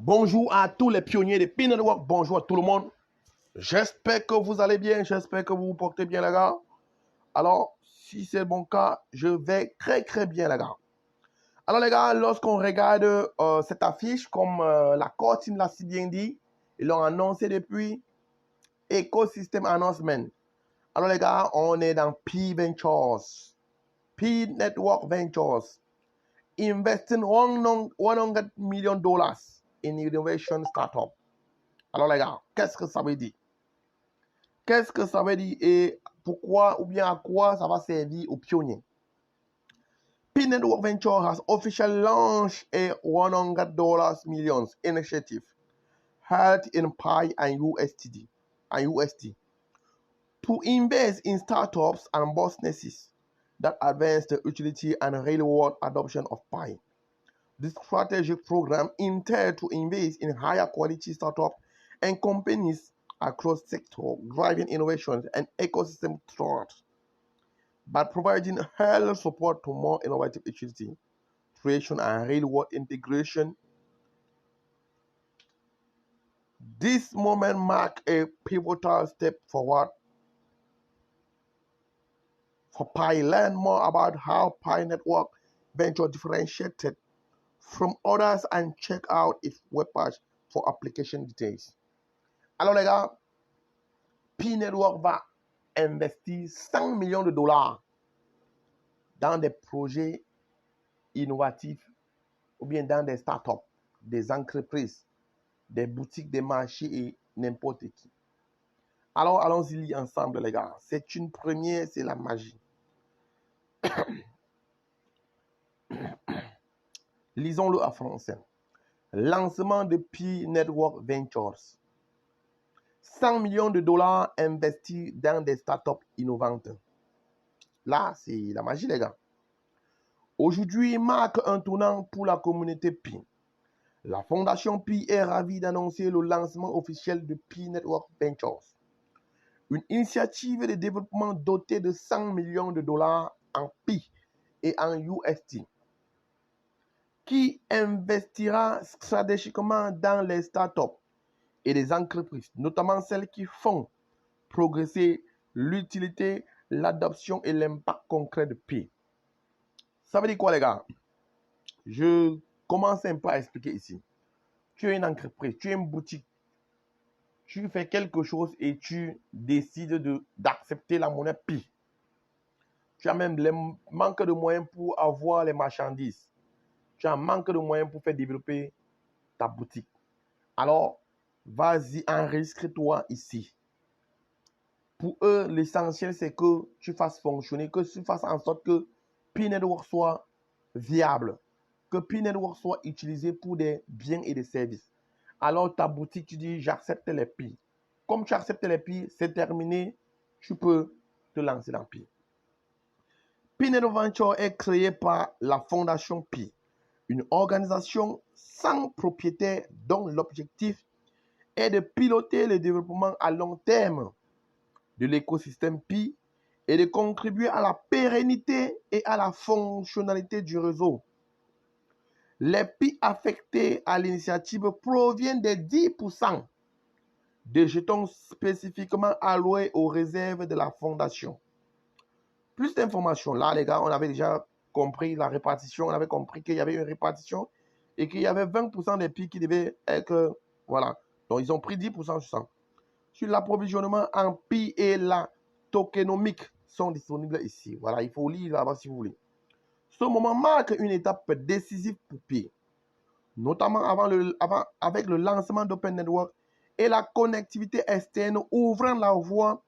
Bonjour à tous les pionniers de Pi Network, bonjour à tout le monde. J'espère que vous allez bien, j'espère que vous vous portez bien les gars. Alors, si c'est mon cas, je vais très bien les gars. Alors les gars, lorsqu'on regarde cette affiche, comme la cantine l'a si bien dit, ils l'ont annoncé depuis Ecosystem Announcement. Alors les gars, on est dans Pi Ventures, Pi Network Ventures, investing $100 million in innovation startup. Alors les gars, qu'est-ce que ça veut dire? Qu'est-ce que ça veut dire et pourquoi ou bien à quoi ça va servir aux pionniers? Pi Network Venture has officially launched a $100 million initiative held in Pi and UST to invest in startups and businesses that advance the utility and real-world adoption of Pi. This strategic program intends to invest in higher quality startups and companies across sectors, driving innovations and ecosystem growth, but providing early support to more innovative utility creation and real-world integration. This moment marks a pivotal step forward for Pi. Learn more about how Pi Network Venture differentiated from others and check out its webpage for application details. Alors les gars, Pi Network va investir $100 millions dans des projets innovatifs ou bien dans des startups, des entreprises, des boutiques, des marchés et n'importe qui. Alors allons-y ensemble les gars. C'est une première, c'est la magie. Lisons-le en français. Lancement de Pi Network Ventures. $100 millions investis dans des startups innovantes. Là, c'est la magie les gars. Aujourd'hui marque un tournant pour la communauté Pi. La Fondation Pi est ravie d'annoncer le lancement officiel de Pi Network Ventures, une initiative de développement dotée de $100 millions en Pi et en UST, qui investira stratégiquement dans les startups et les entreprises, notamment celles qui font progresser l'utilité, l'adoption et l'impact concret de Pi. Ça veut dire quoi les gars? Je commence un peu à expliquer ici. Tu es une entreprise, tu es une boutique, tu fais quelque chose et tu décides d'accepter la monnaie Pi. Tu as même le manque de moyens pour avoir les marchandises. Tu as un manque de moyens pour faire développer ta boutique. Alors, vas-y, enregistre-toi ici. Pour eux, l'essentiel, c'est que tu fasses fonctionner, que tu fasses en sorte que Pi Network soit viable, que Pi Network soit utilisé pour des biens et des services. Alors, ta boutique, tu dis, j'accepte les Pi. Comme tu acceptes les Pi, c'est terminé, tu peux te lancer dans Pi. Pi Network Venture est créé par la Fondation Pi, une organisation sans propriétaire dont l'objectif est de piloter le développement à long terme de l'écosystème Pi et de contribuer à la pérennité et à la fonctionnalité du réseau. Les Pi affectés à l'initiative proviennent des 10% des jetons spécifiquement alloués aux réserves de la fondation. Plus d'informations. Là, les gars, on avait déjà compris la répartition. On avait compris qu'il y avait une répartition et qu'il y avait 20% des Pi qui devaient être... Voilà. Donc, ils ont pris 10% sur ça. Sur l'approvisionnement en Pi et la tokenomique sont disponibles ici. Voilà, il faut lire là-bas si vous voulez. Ce moment marque une étape décisive pour Pi, notamment avec le lancement d'Open Network et la connectivité externe ouvrant la voie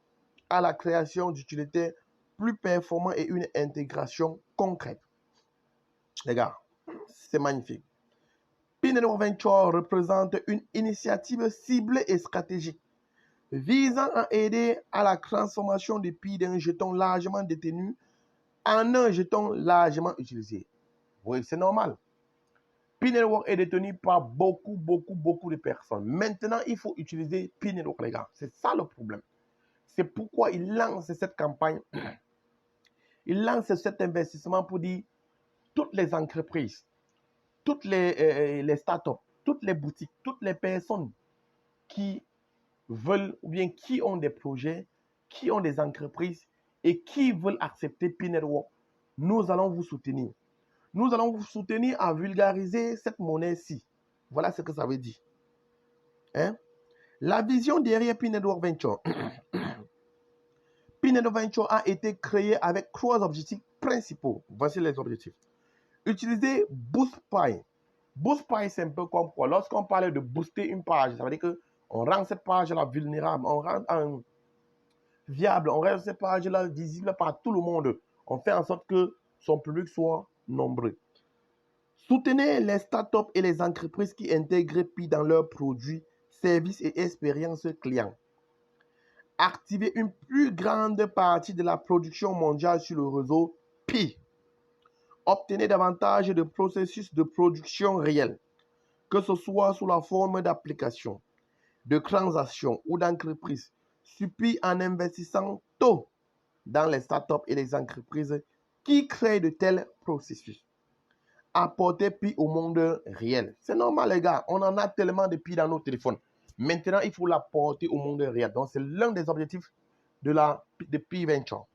à la création d'utilitaires plus performants et une intégration concrète. Les gars, c'est magnifique. Pi Network Venture représente une initiative ciblée et stratégique visant à aider à la transformation du Pi d'un jeton largement détenu en un jeton largement utilisé. Oui, c'est normal. Pi Network est détenu par beaucoup de personnes. Maintenant, il faut utiliser Pi Network, les gars. C'est ça le problème. C'est pourquoi il lance cette campagne. Il lance cet investissement pour dire toutes les entreprises, toutes les startups, toutes les boutiques, toutes les personnes qui veulent ou bien qui ont des projets, qui ont des entreprises et qui veulent accepter P-Network, nous allons vous soutenir. Nous allons vous soutenir à vulgariser cette monnaie-ci. Voilà ce que ça veut dire. Hein? La vision derrière P-Network Venture. P-Network Venture a été créé avec 3 objectifs principaux. Voici les objectifs. Utiliser BoostPy. BoostPy, c'est un peu comme quoi. Lorsqu'on parle de booster une page, ça veut dire qu'on rend cette page-là vulnérable, on rend viable, on rend cette page-là visible par tout le monde. On fait en sorte que son public soit nombreux. Soutenez les startups et les entreprises qui intègrent Pi dans leurs produits, services et expériences clients. Activez une plus grande partie de la production mondiale sur le réseau Pi. Obtenez davantage de processus de production réels, que ce soit sous la forme d'applications, de transactions ou d'entreprises, sur Pi en investissant tôt dans les startups et les entreprises qui créent de tels processus. Apporter Pi au monde réel. C'est normal, les gars. On en a tellement de Pi dans nos téléphones. Maintenant, il faut l'apporter au monde réel. Donc, c'est l'un des objectifs de Pi Venture.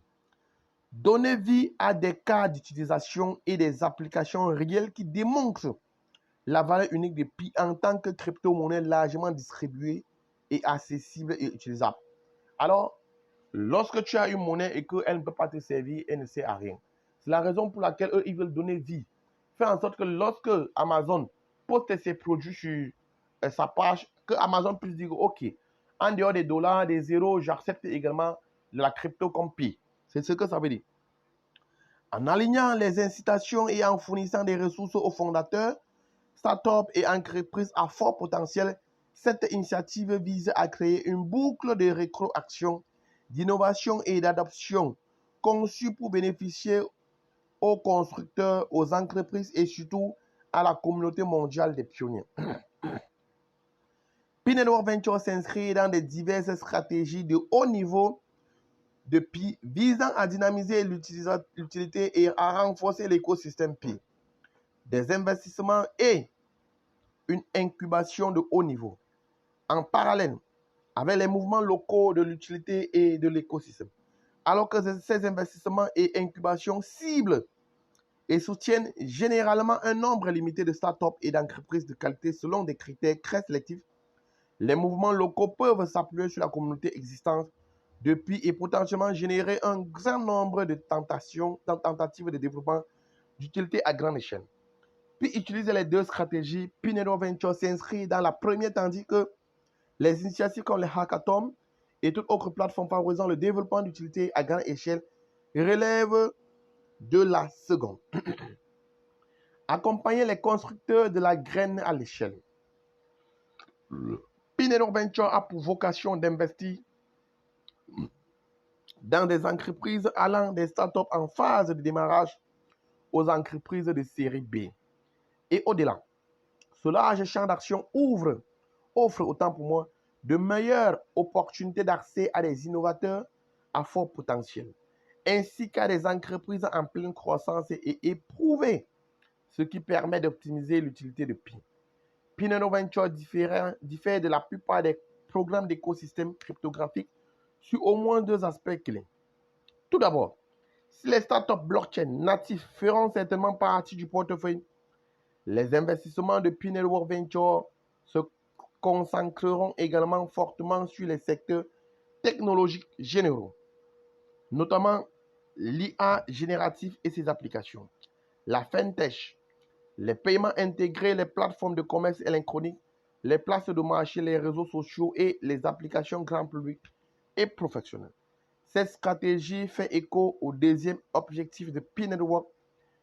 Donner vie à des cas d'utilisation et des applications réelles qui démontrent la valeur unique de Pi en tant que crypto-monnaie largement distribuée et accessible et utilisable. Alors, lorsque tu as une monnaie et qu'elle ne peut pas te servir, elle ne sert à rien. C'est la raison pour laquelle eux, ils veulent donner vie. Faire en sorte que lorsque Amazon poste ses produits sur sa page, que Amazon puisse dire, OK, en dehors des dollars, des zéros, j'accepte également la crypto comme Pi. C'est ce que ça veut dire. En alignant les incitations et en fournissant des ressources aux fondateurs, startups et entreprises à fort potentiel, cette initiative vise à créer une boucle de rétroaction, d'innovation et d'adoption conçue pour bénéficier aux constructeurs, aux entreprises et surtout à la communauté mondiale des pionniers. P-Network Venture s'inscrit dans des diverses stratégies de haut niveau de Pi visant à dynamiser l'utilité et à renforcer l'écosystème Pi. Des investissements et une incubation de haut niveau. En parallèle avec les mouvements locaux de l'utilité et de l'écosystème. Alors que ces investissements et incubations ciblent et soutiennent généralement un nombre limité de startups et d'entreprises de qualité selon des critères très sélectifs, les mouvements locaux peuvent s'appuyer sur la communauté existante depuis et potentiellement générer un grand nombre de tentatives de développement d'utilité à grande échelle. Puis utiliser les deux stratégies, P-Network Venture s'inscrit dans la première tandis que les initiatives comme les hackathons et toute autre plateforme favorisant le développement d'utilité à grande échelle relèvent de la seconde. Accompagner les constructeurs de la graine à l'échelle. P-Network Venture a pour vocation d'investir dans des entreprises allant des startups en phase de démarrage aux entreprises de série B. Et au-delà, ce large champ d'action offre autant pour moi de meilleures opportunités d'accès à des innovateurs à fort potentiel, ainsi qu'à des entreprises en pleine croissance et éprouvées, ce qui permet d'optimiser l'utilité de Pi. P-Network Venture diffère de la plupart des programmes d'écosystème cryptographique sur au moins 2 aspects clés. Tout d'abord, si les startups blockchain natifs feront certainement partie du portefeuille, les investissements de P-Network Venture se concentreront également fortement sur les secteurs technologiques généraux, notamment l'IA génératif et ses applications, la fintech, les paiements intégrés, les plateformes de commerce électronique, les places de marché, les réseaux sociaux et les applications grand public et professionnelles. Cette stratégie fait écho au deuxième objectif de P-Network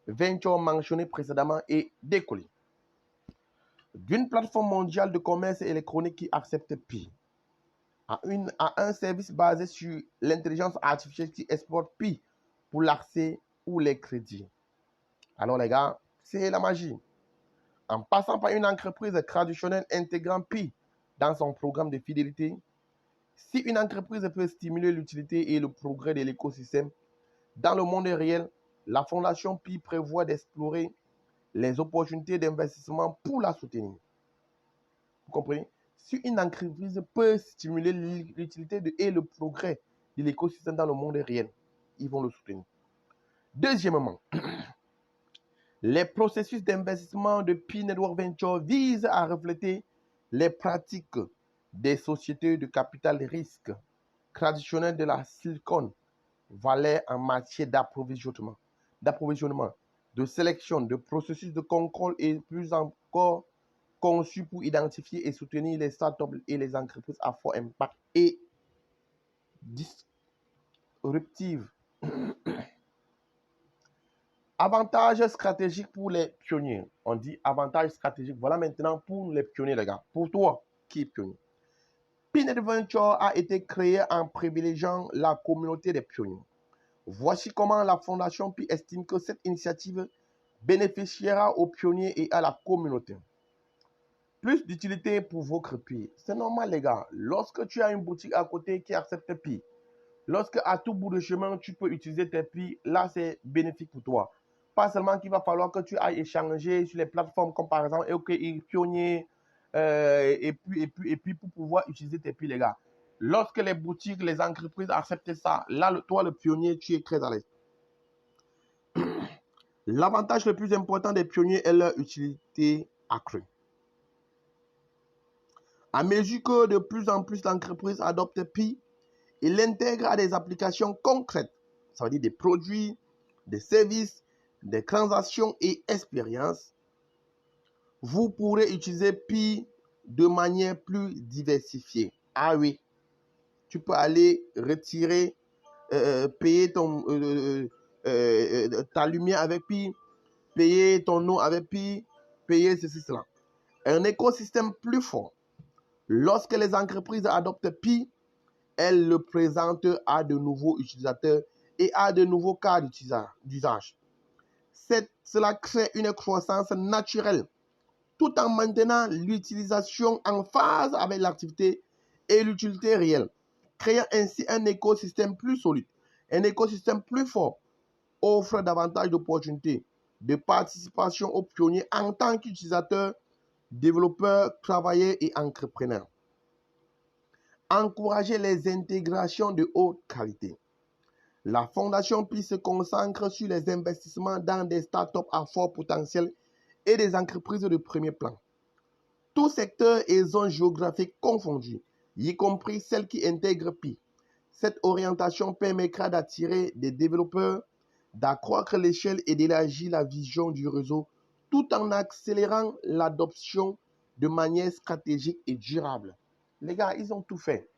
Venture mentionné précédemment et décollé d'une plateforme mondiale de commerce électronique qui accepte Pi à un service basé sur l'intelligence artificielle qui exporte Pi pour l'accès ou les crédits. Alors les gars, c'est la magie. En passant par une entreprise traditionnelle intégrant Pi dans son programme de fidélité, si une entreprise peut stimuler l'utilité et le progrès de l'écosystème dans le monde réel, la Fondation Pi prévoit d'explorer les opportunités d'investissement pour la soutenir. Vous comprenez? Si une entreprise peut stimuler l'utilité et le progrès de l'écosystème dans le monde réel, ils vont le soutenir. Deuxièmement, les processus d'investissement de Pi Network Venture visent à refléter les pratiques des sociétés de capital risque traditionnelles de la Silicon Valley en matière d'approvisionnement, de sélection, de processus de contrôle et plus encore conçu pour identifier et soutenir les startups et les entreprises à fort impact et disruptives. Avantage stratégique pour les pionniers. On dit avantage stratégique. Voilà maintenant pour les pionniers, les gars. Pour toi qui es pionnier. Pi Network Venture a été créé en privilégiant la communauté des pionniers. Voici comment la Fondation Pi estime que cette initiative bénéficiera aux pionniers et à la communauté. Plus d'utilité pour votre Pi. C'est normal, les gars. Lorsque tu as une boutique à côté qui accepte Pi, lorsque à tout bout de chemin, tu peux utiliser tes Pi, là, c'est bénéfique pour toi. Pas seulement qu'il va falloir que tu ailles échanger sur les plateformes comme par exemple OK, Pionnier, et puis pour pouvoir utiliser tes Pi, les gars. Lorsque les boutiques, les entreprises acceptent ça, là, toi, le pionnier, tu es très à l'aise. L'avantage le plus important des pionniers est leur utilité accrue. À mesure que de plus en plus d'entreprises adoptent Pi, ils l'intègrent à des applications concrètes, ça veut dire des produits, des services, des transactions et expériences. Vous pourrez utiliser Pi de manière plus diversifiée. Ah oui, tu peux aller retirer, payer ta lumière avec Pi, payer ton eau avec Pi, payer ceci, cela. Un écosystème plus fort. Lorsque les entreprises adoptent Pi, elles le présentent à de nouveaux utilisateurs et à de nouveaux cas d'usage. Cela crée une croissance naturelle, tout en maintenant l'utilisation en phase avec l'activité et l'utilité réelle, créant ainsi un écosystème plus solide. Un écosystème plus fort offre davantage d'opportunités de participation aux pionniers en tant qu'utilisateurs, développeurs, travailleurs et entrepreneurs. Encourager les intégrations de haute qualité. La Fondation Pi se consacre sur les investissements dans des startups à fort potentiel et des entreprises de premier plan. Tous secteurs et zones géographiques confondus, y compris celles qui intègrent Pi. Cette orientation permettra d'attirer des développeurs, d'accroître l'échelle et d'élargir la vision du réseau tout en accélérant l'adoption de manière stratégique et durable. Les gars, ils ont tout fait.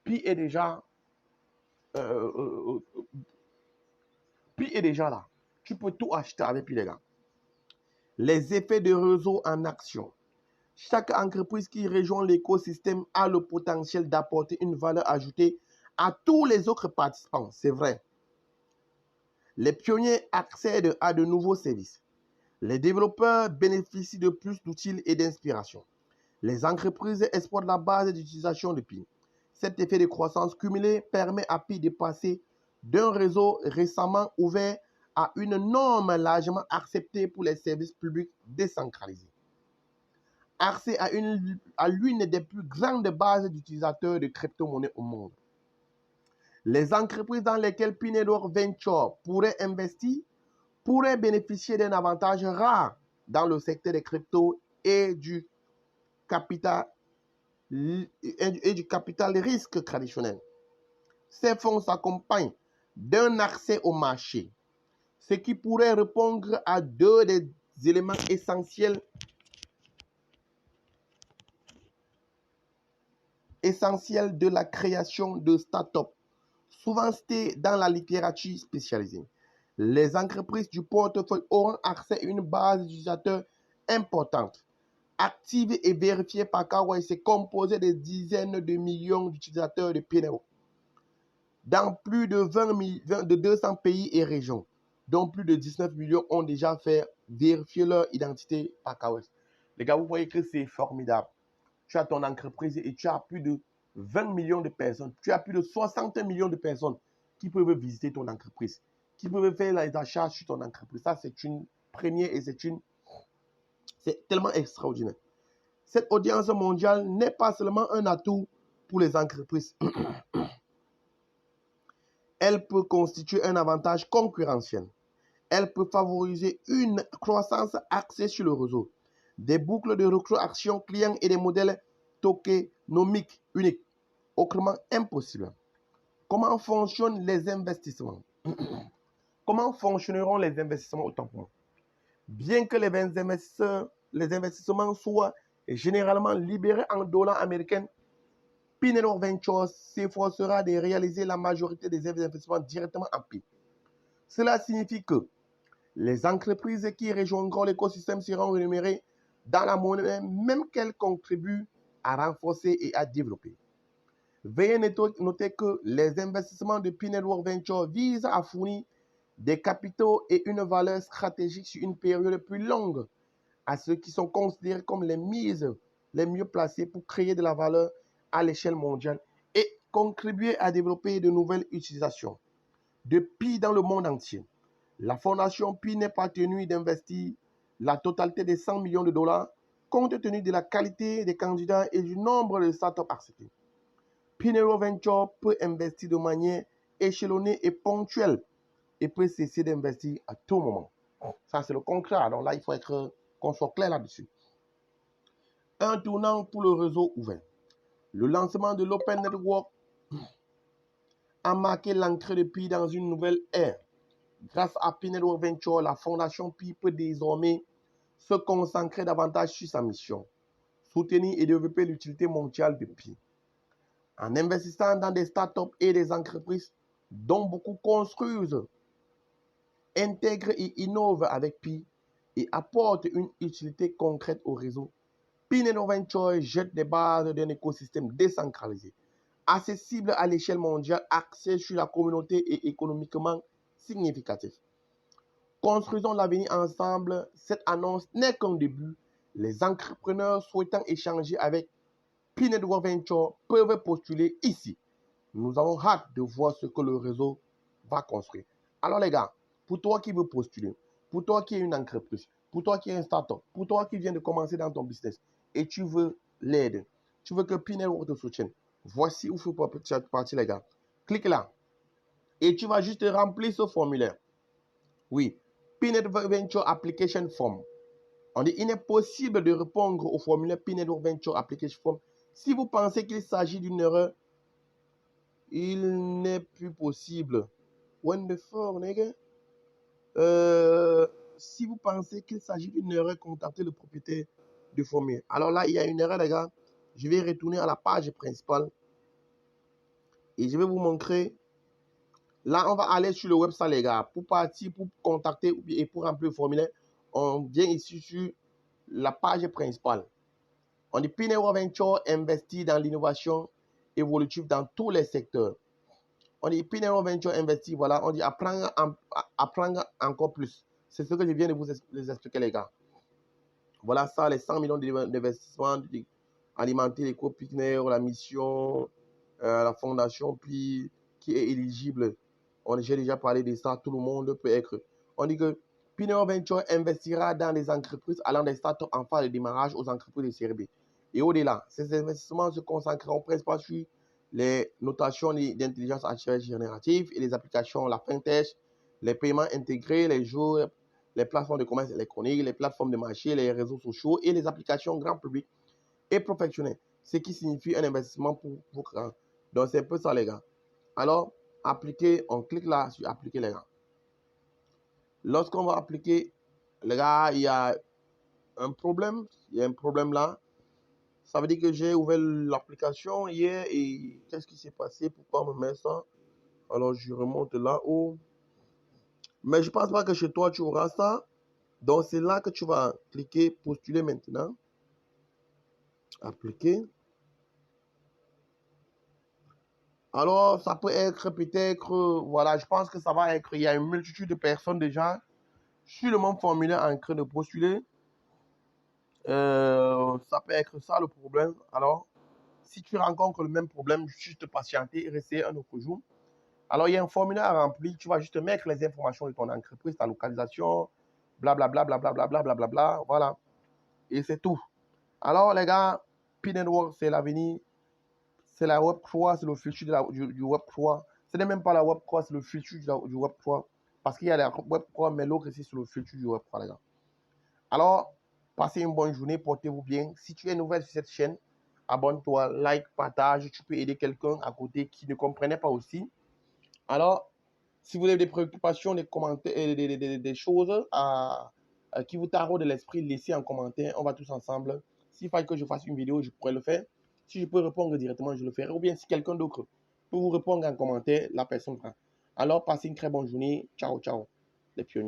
Pi est déjà là. Tu peux tout acheter avec Pi, les gars. Les effets de réseau en action. Chaque entreprise qui rejoint l'écosystème a le potentiel d'apporter une valeur ajoutée à tous les autres participants. C'est vrai. Les pionniers accèdent à de nouveaux services. Les développeurs bénéficient de plus d'outils et d'inspiration. Les entreprises exploitent la base d'utilisation de Pi. Cet effet de croissance cumulé permet à Pi de passer d'un réseau récemment ouvert à une norme largement acceptée pour les services publics décentralisés. Accès à l'une des plus grandes bases d'utilisateurs de crypto-monnaies au monde. Les entreprises dans lesquelles Pi Network Venture pourrait investir pourraient bénéficier d'un avantage rare dans le secteur des cryptos et du capital risque traditionnel. Ces fonds s'accompagnent d'un accès au marché, ce qui pourrait répondre à deux des éléments essentiels de la création de start-up, souvent cités dans la littérature spécialisée. Les entreprises du portefeuille auront accès à une base d'utilisateurs importante, active et vérifiée par KYC, composée de dizaines de millions d'utilisateurs de Pi Network dans plus de 200 pays et régions, dont plus de 19 millions ont déjà fait vérifier leur identité par KYC. Les gars, vous voyez que c'est formidable. Tu as ton entreprise et tu as plus de 20 millions de personnes, tu as plus de 60 millions de personnes qui peuvent visiter ton entreprise, qui peuvent faire les achats sur ton entreprise. Ça, c'est une première et c'est tellement extraordinaire. Cette audience mondiale n'est pas seulement un atout pour les entreprises. Elle peut constituer un avantage concurrentiel. Elle peut favoriser une croissance axée sur le réseau, des boucles de recrutement clients et des modèles tokenomiques uniques, autrement impossibles. Comment fonctionnent les investissements? Comment fonctionneront les investissements autant pour moi? Bien que les investissements soient généralement libérés en dollars américains, Pi Network Ventures s'efforcera de réaliser la majorité des investissements directement en Pi. Cela signifie que les entreprises qui rejoindront l'écosystème seront rémunérées dans la monnaie même qu'elles contribuent à renforcer et à développer. Veuillez noter que les investissements de Pi Network Ventures visent à fournir des capitaux et une valeur stratégique sur une période plus longue à ceux qui sont considérés comme les mises les mieux placés pour créer de la valeur à l'échelle mondiale et contribuer à développer de nouvelles utilisations de Pi dans le monde entier. La fondation Pi n'est pas tenue d'investir la totalité des 100 millions de dollars compte tenu de la qualité des candidats et du nombre de startups acceptées. Pi Network Ventures peut investir de manière échelonnée et ponctuelle et peut cesser d'investir à tout moment. Ça, c'est le concret. Alors là, il faut qu'on soit clair là-dessus. Un tournant pour le réseau ouvert. Le lancement de l'Open Network a marqué l'entrée de Pi dans une nouvelle ère. Grâce à Pi Network Ventures, la fondation Pi peut désormais se concentrer davantage sur sa mission, soutenir et développer l'utilité mondiale de Pi. En investissant dans des startups et des entreprises dont beaucoup construisent, intègrent et innovent avec Pi et apportent une utilité concrète au réseau, Pi Network Ventures jette les bases d'un écosystème décentralisé, accessible à l'échelle mondiale, axé sur la communauté et économiquement significatif. Construisons l'avenir ensemble. Cette annonce n'est qu'un début. Les entrepreneurs souhaitant échanger avec Pi Network Ventures peuvent postuler ici. Nous avons hâte de voir ce que le réseau va construire. Alors les gars, pour toi qui veux postuler, pour toi qui es une entreprise, pour toi qui es un startup, pour toi qui viens de commencer dans ton business et tu veux l'aide, tu veux que Pi Network te soutienne, voici où il faut partir les gars. Clique là et tu vas juste remplir ce formulaire. Oui, Pi Network Venture Application Form. On dit il est possible de répondre au formulaire Pi Network Venture Application Form. Si vous pensez qu'il s'agit d'une erreur, il n'est plus possible. When the fuck, nigga? Si vous pensez qu'il s'agit d'une erreur, contactez le propriétaire du formulaire. Alors là, il y a une erreur, les gars. Je vais retourner à la page principale et je vais vous montrer. Là, on va aller sur le website, les gars. Pour partir, pour contacter et pour remplir le formulaire, on vient ici sur la page principale. On dit Pi Network Ventures investit dans l'innovation évolutive dans tous les secteurs. On dit Pi Network Ventures investit, voilà, on dit apprendre encore plus. C'est ce que je viens de vous expliquer, les gars. Voilà ça, les 100 millions d'investissements, alimenter les co-partners, la mission, la fondation Pi qui est éligible. J'ai déjà parlé de ça, tout le monde peut être. On dit que Pi Network Ventures investira dans les entreprises allant des startups en phase de démarrage aux entreprises de série B. Et au-delà, ces investissements se concentreront principalement sur les notations d'intelligence artificielle générative et les applications, la fintech, les paiements intégrés, les jeux, les plateformes de commerce électronique, les plateformes de marché, les réseaux sociaux et les applications grand public et professionnelles. Ce qui signifie un investissement pour vos clients. Donc, c'est un peu ça, les gars. Alors, appliquer, on clique là sur appliquer, les gars. Lorsqu'on va appliquer, les gars, il y a un problème. Il y a un problème là. Ça veut dire que j'ai ouvert l'application hier et qu'est-ce qui s'est passé? Pourquoi on me met ça? Alors, je remonte là-haut. Mais je ne pense pas que chez toi, tu auras ça. Donc, c'est là que tu vas cliquer postuler maintenant. Appliquer. Alors, ça peut être peut-être, voilà, je pense que ça va être, il y a une multitude de personnes déjà sur le même formulaire en train de postuler. Ça peut être ça le problème. Alors, si tu rencontres le même problème, juste patienter et rester un autre jour. Alors, il y a un formulaire à remplir. Tu vas juste mettre les informations de ton entreprise, ta localisation, blablabla, blablabla, blablabla, voilà. Et c'est tout. Alors, les gars, P-Network, c'est l'avenir. C'est la Web 3, c'est le futur du Web 3. Ce n'est même pas la Web 3, c'est le futur du Web 3. Parce qu'il y a la Web 3, mais l'autre ici, c'est le futur du Web 3, les gars. Alors, passez une bonne journée, portez-vous bien. Si tu es nouvelle sur cette chaîne, abonne-toi, like, partage. Tu peux aider quelqu'un à côté qui ne comprenait pas aussi. Alors, si vous avez des préoccupations, des commentaires, des choses qui vous taraudent de l'esprit, laissez en commentaire. On va tous ensemble. S'il fallait que je fasse une vidéo, je pourrais le faire. Si je peux répondre directement, je le ferai. Ou bien si quelqu'un d'autre peut vous répondre en commentaire, la personne fera. Alors, passez une très bonne journée. Ciao, ciao, les pionniers.